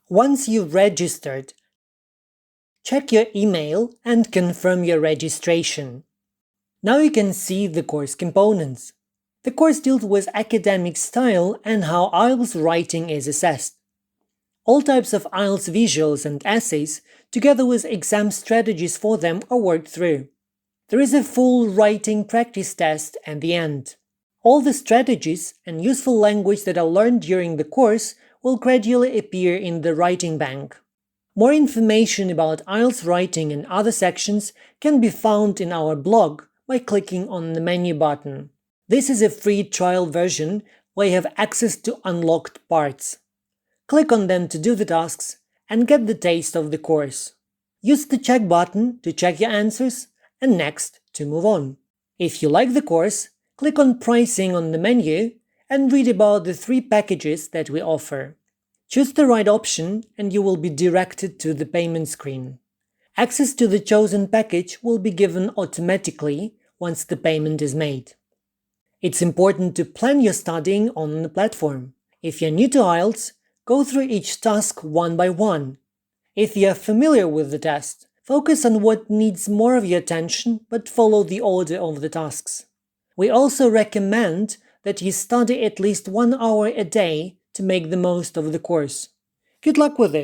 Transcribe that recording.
Once you've registered, check your email and confirm your registration. Now you can see the course components. The course deals with academic style and how IELTS writing is assessed. All types of IELTS visuals and essays, together with exam strategies for them, are worked through. There is a full writing practice test at the end. All the strategies and useful language that are learned during the course will gradually appear in the writing bank. More information about IELTS writing and other sections can be found in our blog by clicking on the menu button. This is a free trial version where you have access to unlocked parts. Click on them to do the tasks and get the taste of the course. Use the check button to check your answers and next to move on. If you like the course, click on Pricing on the menu and read about the 3 packages that we offer. Choose the right option and you will be directed to the payment screen. Access to the chosen package will be given automatically once the payment is made. It's important to plan your studying on the platform. If you're new to IELTS, go through each task one by one. If you're familiar with the test, focus on what needs more of your attention but follow the order of the tasks. We also recommend that you study at least 1 hour a day to make the most of the course. Good luck with it!